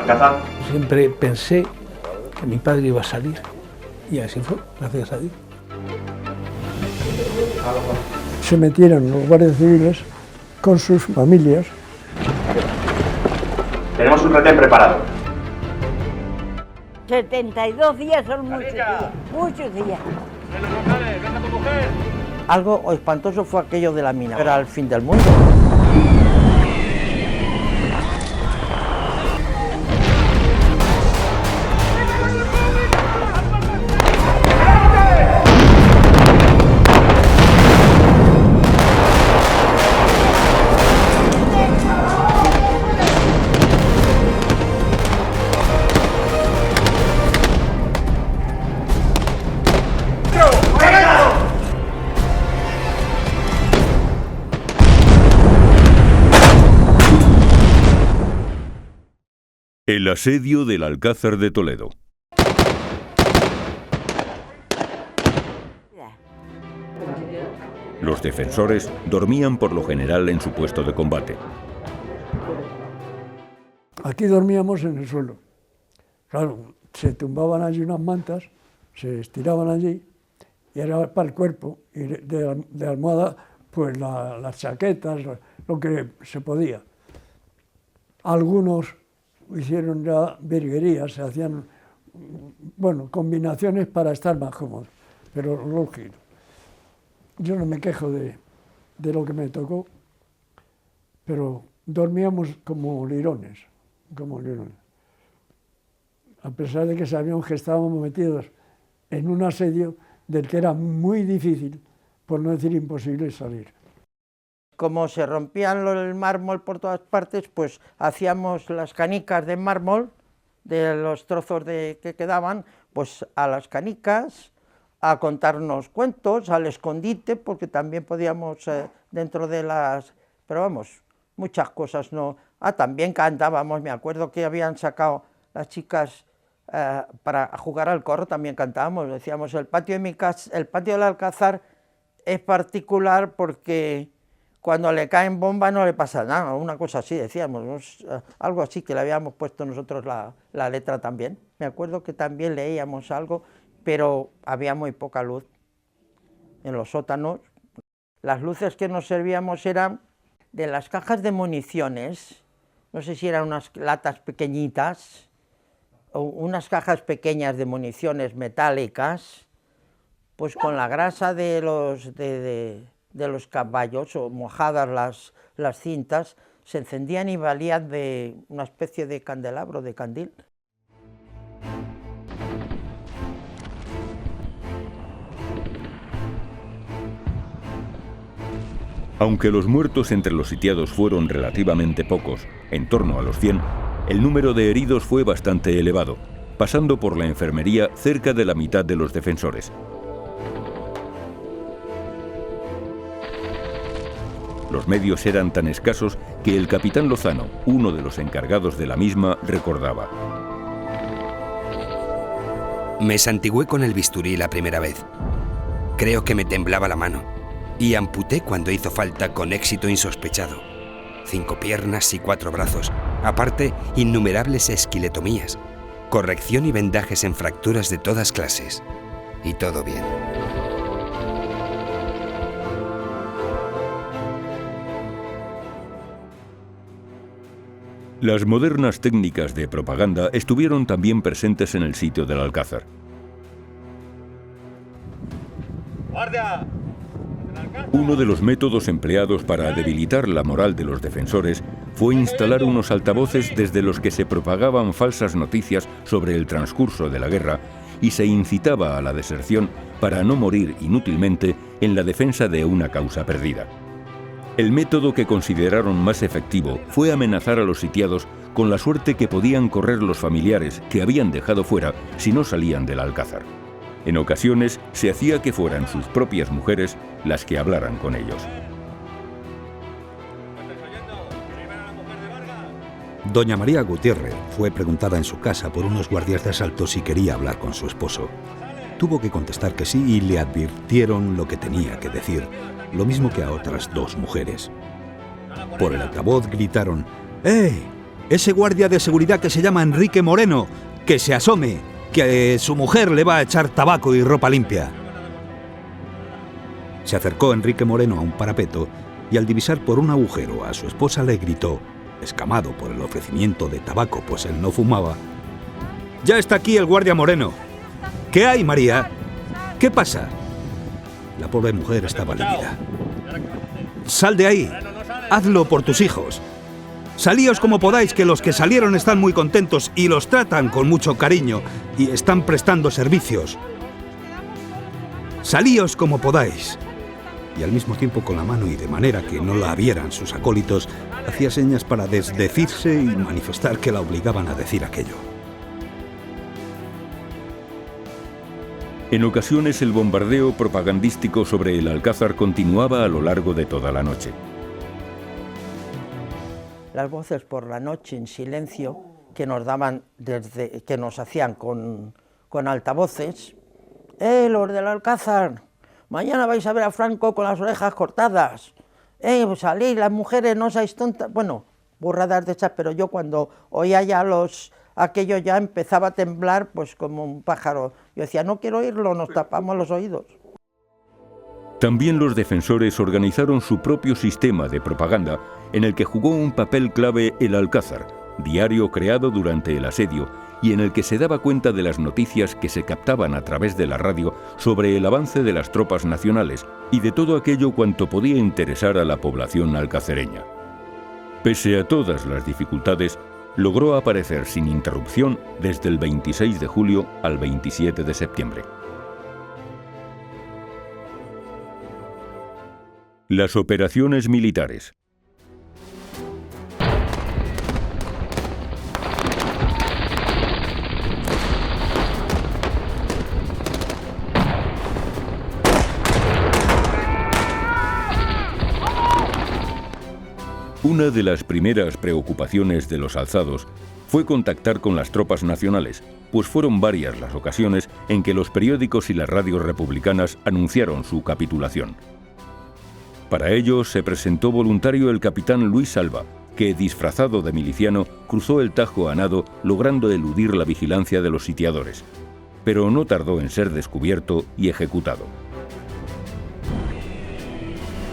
Alcázar. Siempre pensé que mi padre iba a salir y así fue, gracias a Dios. Se metieron los guardias civiles con sus familias. Tenemos un retén preparado. 72 días son muchos días, muchos días. Algo espantoso fue aquello de la mina, era el fin del mundo. El asedio del Alcázar de Toledo. Los defensores dormían por lo general en su puesto de combate. Aquí dormíamos en el suelo. Claro, se tumbaban allí unas mantas, se estiraban allí y era para el cuerpo. Y de almohada, pues las chaquetas, lo que se podía. Algunos hicieron ya virguerías, se hacían, bueno, combinaciones para estar más cómodos, pero lógico. Yo no me quejo de lo que me tocó, pero dormíamos como lirones, a pesar de que sabíamos que estábamos metidos en un asedio del que era muy difícil, por no decir imposible, salir. Como se rompían el mármol por todas partes, pues hacíamos las canicas de mármol, de los trozos que quedaban, pues a las canicas, a contarnos cuentos, al escondite, porque también podíamos dentro de las... Pero vamos, muchas cosas no... también cantábamos, me acuerdo que habían sacado las chicas para jugar al corro, también cantábamos, decíamos, el patio de mi casa, el patio del Alcázar es particular porque... Cuando le caen bombas no le pasa nada, una cosa así decíamos, algo así que le habíamos puesto nosotros la letra también. Me acuerdo que también leíamos algo, pero había muy poca luz en los sótanos. Las luces que nos servíamos eran de las cajas de municiones, no sé si eran unas latas pequeñitas, o unas cajas pequeñas de municiones metálicas, pues con la grasa de los caballos, o mojadas las cintas, se encendían y valían de una especie de candelabro, de candil. Aunque los muertos entre los sitiados fueron relativamente pocos, en torno a los 100, el número de heridos fue bastante elevado, pasando por la enfermería cerca de la mitad de los defensores. Los medios eran tan escasos que el capitán Lozano, uno de los encargados de la misma, recordaba. Me santigué con el bisturí la primera vez. Creo que me temblaba la mano y amputé cuando hizo falta con éxito insospechado. 5 piernas y 4 brazos, aparte innumerables esquiletomías, corrección y vendajes en fracturas de todas clases. Y todo bien. Las modernas técnicas de propaganda estuvieron también presentes en el sitio del Alcázar. Uno de los métodos empleados para debilitar la moral de los defensores fue instalar unos altavoces desde los que se propagaban falsas noticias sobre el transcurso de la guerra y se incitaba a la deserción para no morir inútilmente en la defensa de una causa perdida. El método que consideraron más efectivo fue amenazar a los sitiados con la suerte que podían correr los familiares que habían dejado fuera si no salían del Alcázar. En ocasiones se hacía que fueran sus propias mujeres las que hablaran con ellos. Doña María Gutiérrez fue preguntada en su casa por unos guardias de asalto si quería hablar con su esposo. Tuvo que contestar que sí y le advirtieron lo que tenía que decir, lo mismo que a otras 2 mujeres. Por el altavoz gritaron: ¡Eh! Ese guardia de seguridad que se llama Enrique Moreno, que se asome, que su mujer le va a echar tabaco y ropa limpia. Se acercó Enrique Moreno a un parapeto y al divisar por un agujero a su esposa le gritó, escamado por el ofrecimiento de tabaco, pues él no fumaba: «Ya está aquí el guardia Moreno. ¿Qué hay, María? ¿Qué pasa?». La pobre mujer estaba lívida. «Sal de ahí. Hazlo por tus hijos. Salíos como podáis, que los que salieron están muy contentos y los tratan con mucho cariño y están prestando servicios. Salíos como podáis». Y al mismo tiempo, con la mano y de manera que no la vieran sus acólitos, hacía señas para desdecirse y manifestar que la obligaban a decir aquello. En ocasiones el bombardeo propagandístico sobre el Alcázar continuaba a lo largo de toda la noche. Las voces por la noche en silencio que nos daban que nos hacían con altavoces: los del Alcázar, mañana vais a ver a Franco con las orejas cortadas, salid, las mujeres, no seáis tontas. Bueno, burradas de esas, pero yo cuando oía ya aquello ya empezaba a temblar, pues como un pájaro. Yo decía, no quiero oírlo, nos tapamos los oídos. También los defensores organizaron su propio sistema de propaganda, en el que jugó un papel clave El Alcázar, diario creado durante el asedio, y en el que se daba cuenta de las noticias que se captaban a través de la radio sobre el avance de las tropas nacionales y de todo aquello cuanto podía interesar a la población alcacereña. Pese a todas las dificultades, logró aparecer sin interrupción desde el 26 de julio al 27 de septiembre. Las operaciones militares. Una de las primeras preocupaciones de los alzados fue contactar con las tropas nacionales, pues fueron varias las ocasiones en que los periódicos y las radios republicanas anunciaron su capitulación. Para ello se presentó voluntario el capitán Luis Alva, que, disfrazado de miliciano, cruzó el Tajo a nado, logrando eludir la vigilancia de los sitiadores. Pero no tardó en ser descubierto y ejecutado.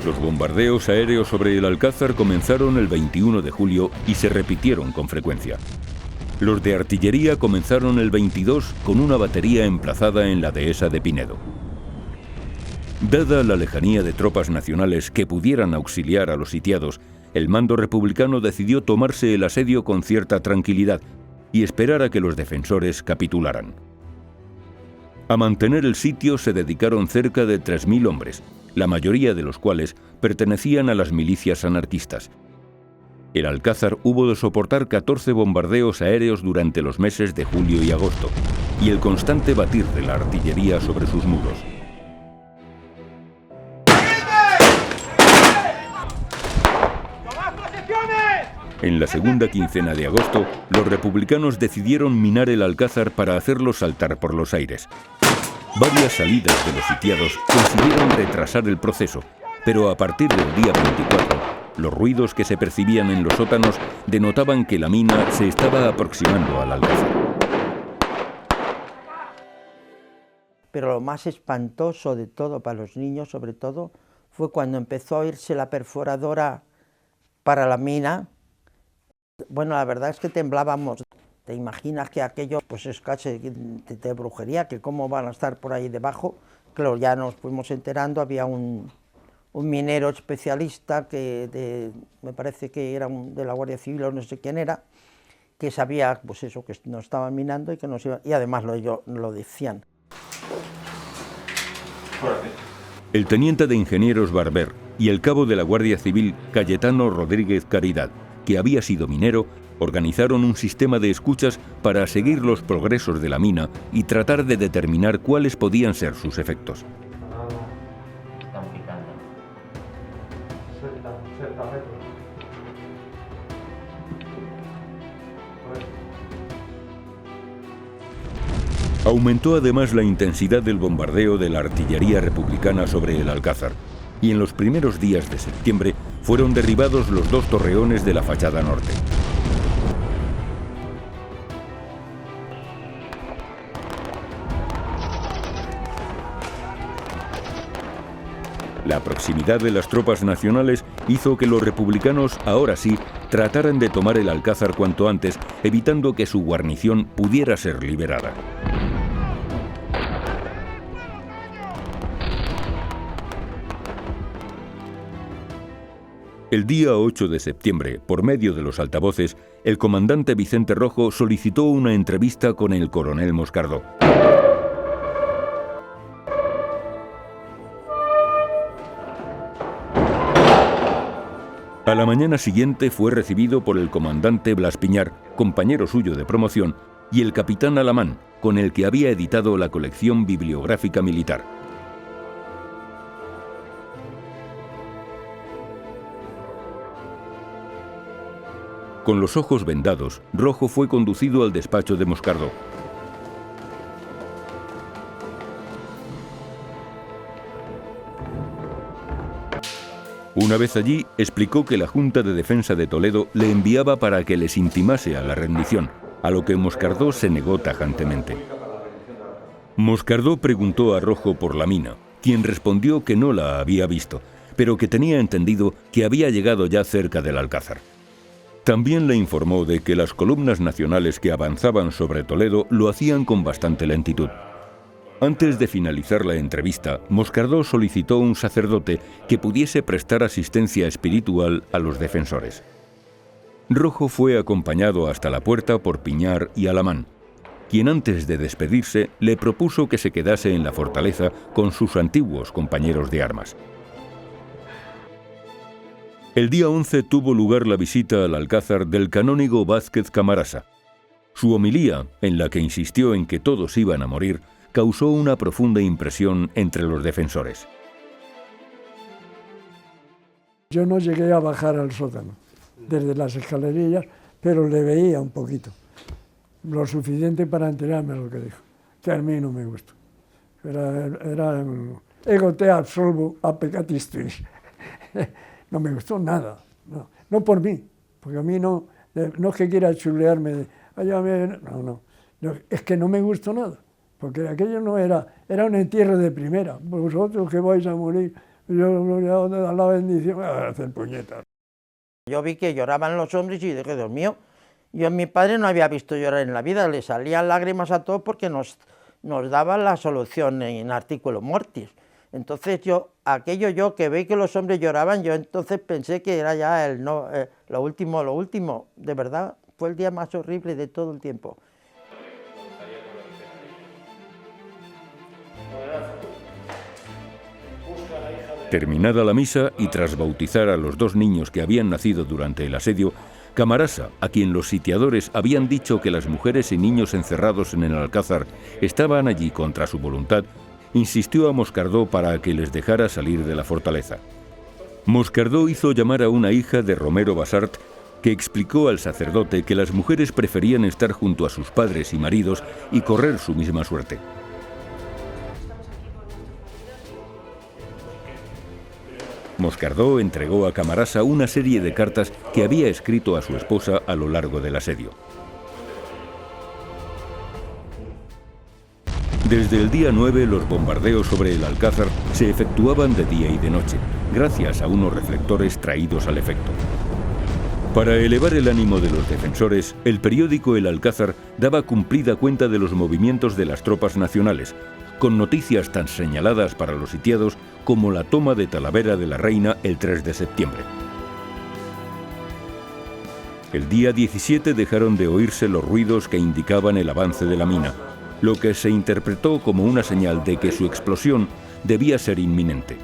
Los bombardeos aéreos sobre el Alcázar comenzaron el 21 de julio y se repitieron con frecuencia. Los de artillería comenzaron el 22 con una batería emplazada en la dehesa de Pinedo. Dada la lejanía de tropas nacionales que pudieran auxiliar a los sitiados, el mando republicano decidió tomarse el asedio con cierta tranquilidad y esperar a que los defensores capitularan. A mantener el sitio se dedicaron cerca de 3.000 hombres, la mayoría de los cuales pertenecían a las milicias anarquistas. El Alcázar hubo de soportar 14 bombardeos aéreos durante los meses de julio y agosto, y el constante batir de la artillería sobre sus muros. En la segunda quincena de agosto, los republicanos decidieron minar el Alcázar para hacerlo saltar por los aires. Varias salidas de los sitiados consiguieron retrasar el proceso, pero a partir del día 24, los ruidos que se percibían en los sótanos denotaban que la mina se estaba aproximando al Alcázar. Pero lo más espantoso de todo para los niños, sobre todo, fue cuando empezó a oírse la perforadora para la mina. Bueno, la verdad es que temblábamos. Te imaginas que aquello pues es casi de brujería, que cómo van a estar por ahí debajo. Claro, ya nos fuimos enterando, había un minero especialista que me parece que era de la Guardia Civil o no sé quién era, que sabía pues eso, que nos estaban minando y que nos iban, y además lo decían. El teniente de ingenieros Barber y el cabo de la Guardia Civil Cayetano Rodríguez Caridad, que había sido minero, organizaron un sistema de escuchas para seguir los progresos de la mina y tratar de determinar cuáles podían ser sus efectos. Están picando. Aumentó además la intensidad del bombardeo de la artillería republicana sobre el Alcázar, y en los primeros días de septiembre fueron derribados los 2 torreones de la fachada norte. La proximidad de las tropas nacionales hizo que los republicanos, ahora sí, trataran de tomar el Alcázar cuanto antes, evitando que su guarnición pudiera ser liberada. El día 8 de septiembre, por medio de los altavoces, el comandante Vicente Rojo solicitó una entrevista con el coronel Moscardó. A la mañana siguiente fue recibido por el comandante Blas Piñar, compañero suyo de promoción, y el capitán Alamán, con el que había editado la colección bibliográfica militar. Con los ojos vendados, Rojo fue conducido al despacho de Moscardó. Una vez allí, explicó que la Junta de Defensa de Toledo le enviaba para que les intimase a la rendición, a lo que Moscardó se negó tajantemente. Moscardó preguntó a Rojo por la mina, quien respondió que no la había visto, pero que tenía entendido que había llegado ya cerca del Alcázar. También le informó de que las columnas nacionales que avanzaban sobre Toledo lo hacían con bastante lentitud. Antes de finalizar la entrevista, Moscardó solicitó un sacerdote que pudiese prestar asistencia espiritual a los defensores. Rojo fue acompañado hasta la puerta por Piñar y Alamán, quien antes de despedirse le propuso que se quedase en la fortaleza con sus antiguos compañeros de armas. El día 11 tuvo lugar la visita al Alcázar del canónigo Vázquez Camarasa. Su homilía, en la que insistió en que todos iban a morir, causó una profunda impresión entre los defensores. Yo no llegué a bajar al sótano desde las escalerillas, pero le veía un poquito, lo suficiente para enterarme de lo que dijo, que a mí no me gustó. Era ego te absolvo a peccatistis. No me gustó nada, no por mí, porque a mí no es que quiera chulearme, no, es que no me gustó nada, porque aquello no era un entierro de primera, vosotros que vais a morir, yo voy a dar la bendición, a hacer puñetas. Yo vi que lloraban los hombres y dije, Dios mío, yo a mi padre no había visto llorar en la vida, le salían lágrimas a todos porque nos daban la solución en artículo mortis. Entonces yo que veí que los hombres lloraban, yo entonces pensé que era ya lo último, de verdad, fue el día más horrible de todo el tiempo. Terminada la misa y tras bautizar a los dos niños que habían nacido durante el asedio, Camarasa, a quien los sitiadores habían dicho que las mujeres y niños encerrados en el Alcázar estaban allí contra su voluntad, insistió a Moscardó para que les dejara salir de la fortaleza. Moscardó hizo llamar a una hija de Romero Basart que explicó al sacerdote que las mujeres preferían estar junto a sus padres y maridos y correr su misma suerte. Moscardó entregó a Camarasa una serie de cartas que había escrito a su esposa a lo largo del asedio. Desde el día 9 los bombardeos sobre el Alcázar se efectuaban de día y de noche, gracias a unos reflectores traídos al efecto. Para elevar el ánimo de los defensores, el periódico El Alcázar daba cumplida cuenta de los movimientos de las tropas nacionales, con noticias tan señaladas para los sitiados como la toma de Talavera de la Reina el 3 de septiembre. El día 17 dejaron de oírse los ruidos que indicaban el avance de la mina, lo que se interpretó como una señal de que su explosión debía ser inminente.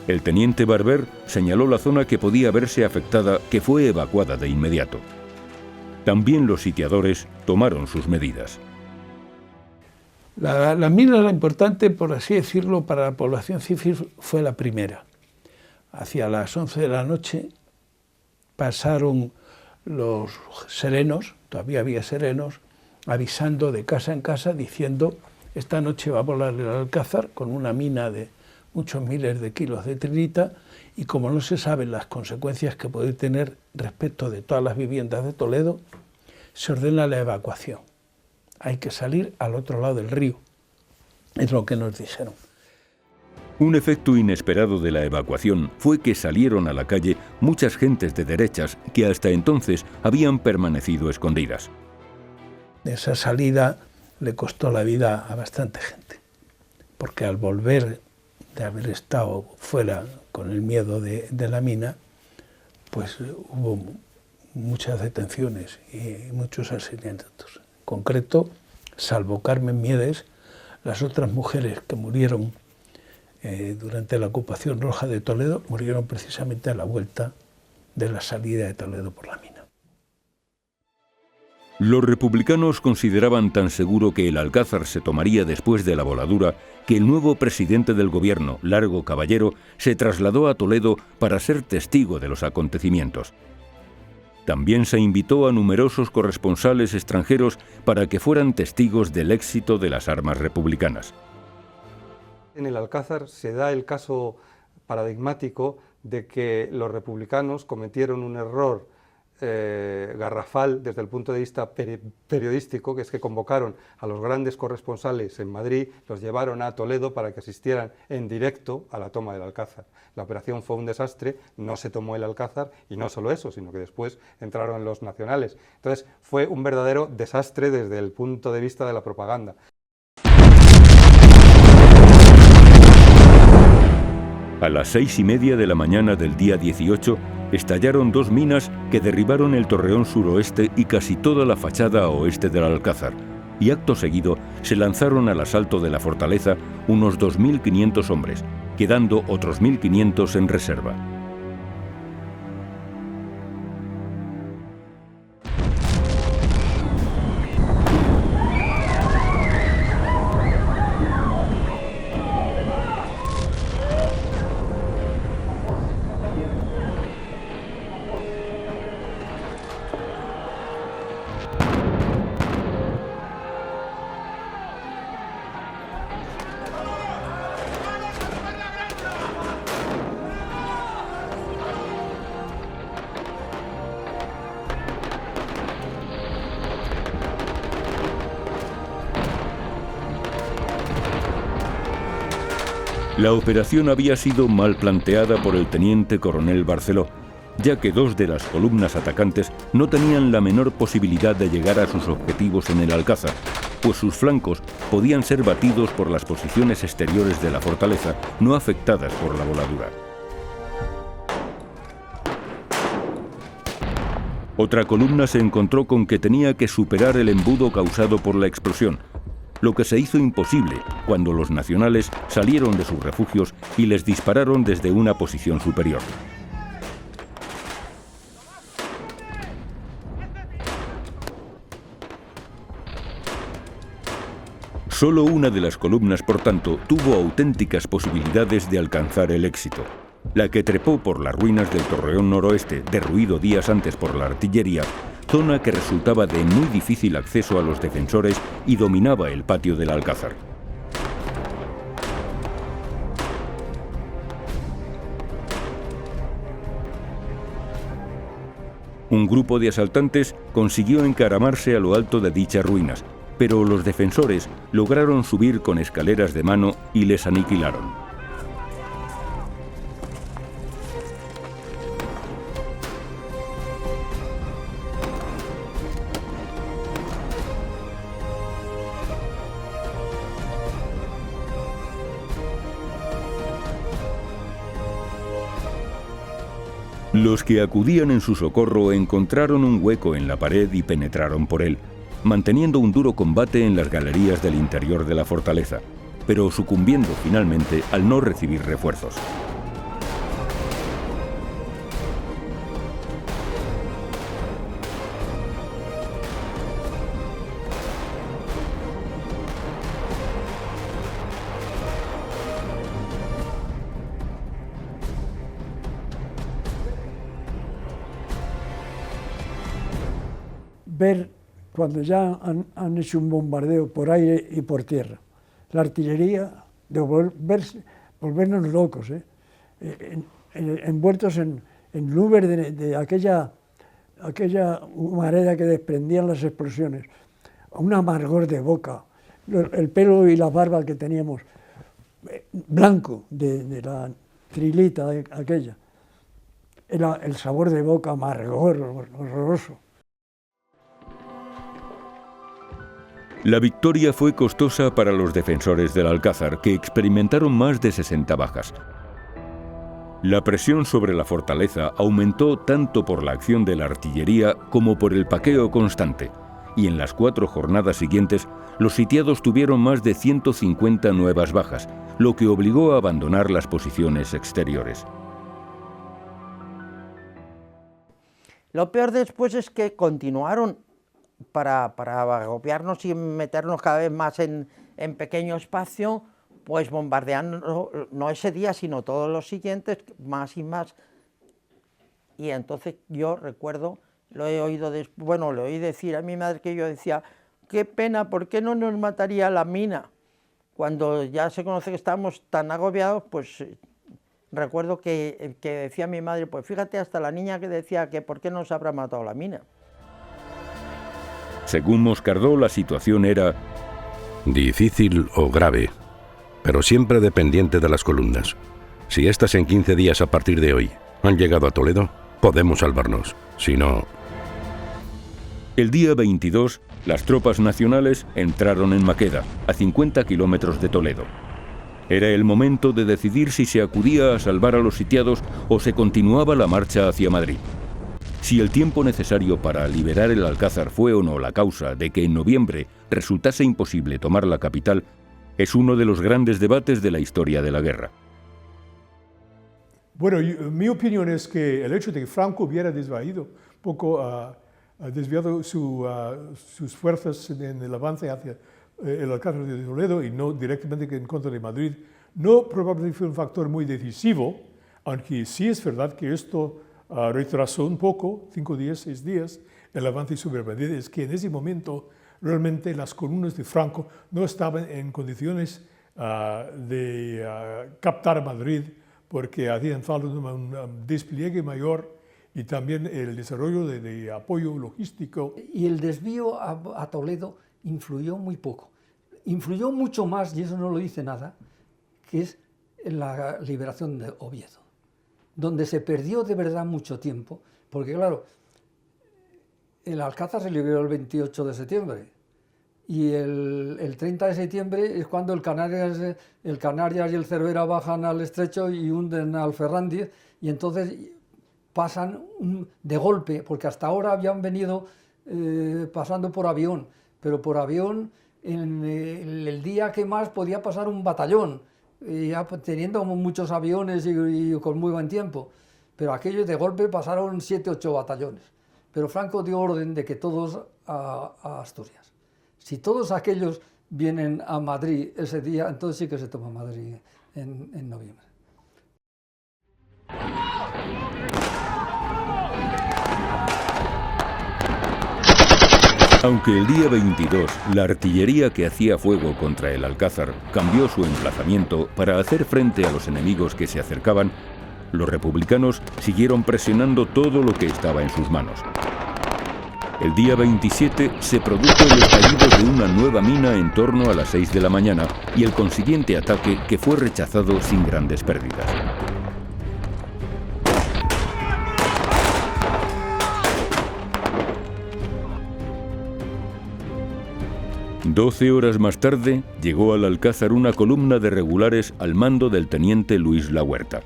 El teniente Barber señaló la zona que podía verse afectada, que fue evacuada de inmediato. También los sitiadores tomaron sus medidas. La mina, la importante, por así decirlo, para la población civil fue la primera. Hacia las 11 de la noche pasaron los serenos, todavía había serenos, avisando de casa en casa, diciendo: esta noche va a volar el Alcázar con una mina de muchos miles de kilos de trinita, y como no se saben las consecuencias que puede tener respecto de todas las viviendas de Toledo, se ordena la evacuación. Hay que salir al otro lado del río, es lo que nos dijeron. Un efecto inesperado de la evacuación fue que salieron a la calle muchas gentes de derechas que hasta entonces habían permanecido escondidas. Esa salida le costó la vida a bastante gente, porque al volver de haber estado fuera con el miedo de la mina, pues hubo muchas detenciones y muchos asesinatos. En concreto, salvo Carmen Miedes, las otras mujeres que murieron durante la ocupación roja de Toledo murieron precisamente a la vuelta de la salida de Toledo por la mina. Los republicanos consideraban tan seguro que el Alcázar se tomaría después de la voladura que el nuevo presidente del gobierno, Largo Caballero, se trasladó a Toledo para ser testigo de los acontecimientos. También se invitó a numerosos corresponsales extranjeros para que fueran testigos del éxito de las armas republicanas. En el Alcázar se da el caso paradigmático de que los republicanos cometieron un error garrafal desde el punto de vista periodístico, que es que convocaron a los grandes corresponsales en Madrid, los llevaron a Toledo para que asistieran en directo a la toma del Alcázar. La operación fue un desastre, no se tomó el Alcázar, y no solo eso, sino que después entraron los nacionales. Entonces fue un verdadero desastre desde el punto de vista de la propaganda. A las 6:30 de la mañana del día 18, estallaron dos minas que derribaron el torreón suroeste y casi toda la fachada oeste del Alcázar, y acto seguido se lanzaron al asalto de la fortaleza unos 2.500 hombres, quedando otros 1.500 en reserva. La operación había sido mal planteada por el teniente coronel Barceló, ya que dos de las columnas atacantes no tenían la menor posibilidad de llegar a sus objetivos en el Alcázar, pues sus flancos podían ser batidos por las posiciones exteriores de la fortaleza, no afectadas por la voladura. Otra columna se encontró con que tenía que superar el embudo causado por la explosión, lo que se hizo imposible cuando los nacionales salieron de sus refugios y les dispararon desde una posición superior. Solo una de las columnas, por tanto, tuvo auténticas posibilidades de alcanzar el éxito. La que trepó por las ruinas del torreón noroeste, derruido días antes por la artillería, zona que resultaba de muy difícil acceso a los defensores y dominaba el patio del Alcázar. Un grupo de asaltantes consiguió encaramarse a lo alto de dichas ruinas, pero los defensores lograron subir con escaleras de mano y les aniquilaron. Los que acudían en su socorro encontraron un hueco en la pared y penetraron por él, manteniendo un duro combate en las galerías del interior de la fortaleza, pero sucumbiendo finalmente al no recibir refuerzos. Ver cuando ya han hecho un bombardeo por aire y por tierra, la artillería, de volvernos locos, envueltos en nubes de aquella humareda que desprendían las explosiones, un amargor de boca, el pelo y la barba que teníamos blanco de la trilita aquella. Era el sabor de boca amargor, horroroso. La victoria fue costosa para los defensores del Alcázar, que experimentaron más de 60 bajas. La presión sobre la fortaleza aumentó tanto por la acción de la artillería como por el paqueo constante, y en las 4 jornadas siguientes los sitiados tuvieron más de 150 nuevas bajas, lo que obligó a abandonar las posiciones exteriores. Lo peor después es que continuaron para agobiarnos y meternos cada vez más en pequeño espacio, pues bombardeando, no ese día, sino todos los siguientes, más y más. Y entonces yo recuerdo, lo he oído, bueno, le oí decir a mi madre que yo decía, qué pena, ¿por qué no nos mataría la mina? Cuando ya se conoce que estábamos tan agobiados, pues recuerdo que decía mi madre, pues fíjate, hasta la niña que decía que por qué nos habrá matado la mina. Según Moscardó, la situación era difícil o grave, pero siempre dependiente de las columnas. Si estas en 15 días a partir de hoy han llegado a Toledo, podemos salvarnos. Si no... El día 22, las tropas nacionales entraron en Maqueda, a 50 kilómetros de Toledo. Era el momento de decidir si se acudía a salvar a los sitiados o se continuaba la marcha hacia Madrid. Si el tiempo necesario para liberar el Alcázar fue o no la causa de que en noviembre resultase imposible tomar la capital, es uno de los grandes debates de la historia de la guerra. Bueno, mi opinión es que el hecho de que Franco hubiera desviado sus fuerzas en el avance hacia el Alcázar de Toledo y no directamente en contra de Madrid, no probablemente fue un factor muy decisivo, aunque sí es verdad que esto retrasó un poco, 5 días, 6 días, el avance sobre Madrid. Es que en ese momento realmente las columnas de Franco no estaban en condiciones de captar Madrid, porque hacían falta un despliegue mayor y también el desarrollo de apoyo logístico. Y el desvío a Toledo influyó muy poco. Influyó mucho más, y eso no lo dice nada, que es la liberación de Oviedo, donde se perdió de verdad mucho tiempo, porque claro, el Alcázar se liberó el 28 de septiembre, y el 30 de septiembre es cuando el Canarias y el Cervera bajan al estrecho y hunden al Fernández, y entonces pasan de golpe, porque hasta ahora habían venido pasando por avión, pero por avión en el día que más podía pasar un batallón, ya teniendo muchos aviones y con muy buen tiempo, pero aquellos de golpe pasaron 7 o 8 batallones. Pero Franco dio orden de que todos a Asturias. Si todos aquellos vienen a Madrid ese día, entonces sí que se toma Madrid en noviembre. Aunque el día 22 la artillería que hacía fuego contra el Alcázar cambió su emplazamiento para hacer frente a los enemigos que se acercaban, los republicanos siguieron presionando todo lo que estaba en sus manos. El día 27 se produjo el estallido de una nueva mina en torno a las 6 de la mañana y el consiguiente ataque, que fue rechazado sin grandes pérdidas. Doce horas más tarde llegó al Alcázar una columna de regulares al mando del teniente Luis Lahuerta.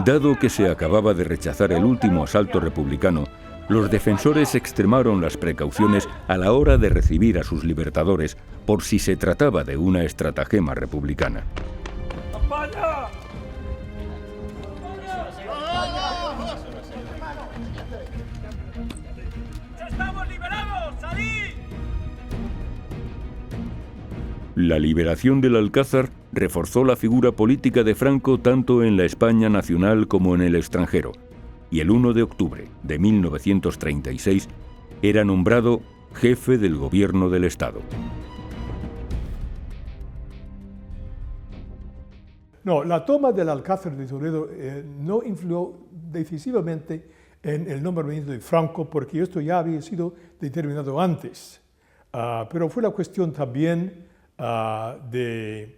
Dado que se acababa de rechazar el último asalto republicano, los defensores extremaron las precauciones a la hora de recibir a sus libertadores por si se trataba de una estratagema republicana. ¡Estamos liberados! ¡Salid! La liberación del Alcázar reforzó la figura política de Franco tanto en la España nacional como en el extranjero, y el 1 de octubre de 1936 era nombrado jefe del gobierno del Estado. No, la toma del Alcázar de Toledo no influyó decisivamente en el nombramiento de Franco, porque esto ya había sido determinado antes. pero fue la cuestión también de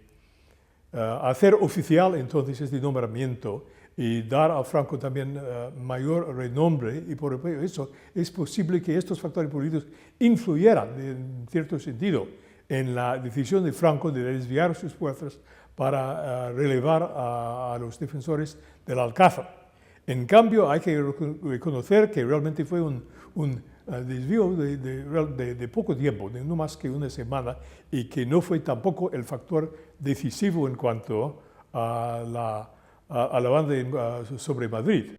hacer oficial entonces este nombramiento y dar a Franco también mayor renombre, y por eso es posible que estos factores políticos influyeran en cierto sentido en la decisión de Franco de desviar sus fuerzas para relevar a los defensores del Alcázar. En cambio, hay que reconocer que realmente fue un desvío de poco tiempo, de no más que una semana, y que no fue tampoco el factor decisivo en cuanto a la banda sobre Madrid.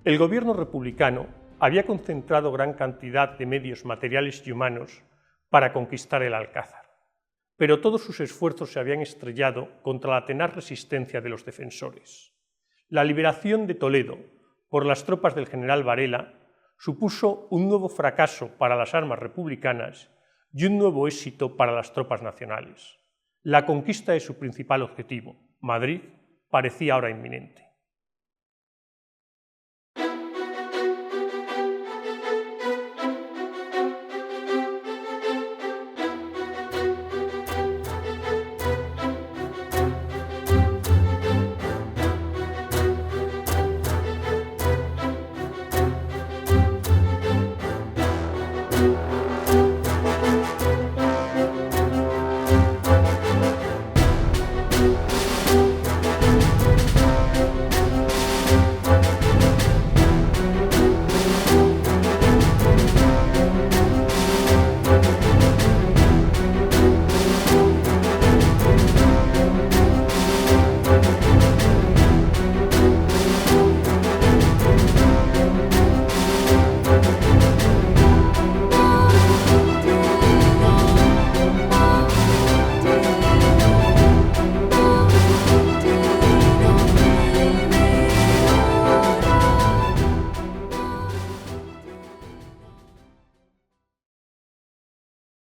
El gobierno republicano había concentrado gran cantidad de medios materiales y humanos para conquistar el Alcázar, pero todos sus esfuerzos se habían estrellado contra la tenaz resistencia de los defensores. La liberación de Toledo por las tropas del general Varela supuso un nuevo fracaso para las armas republicanas y un nuevo éxito para las tropas nacionales. La conquista de su principal objetivo, Madrid, parecía ahora inminente.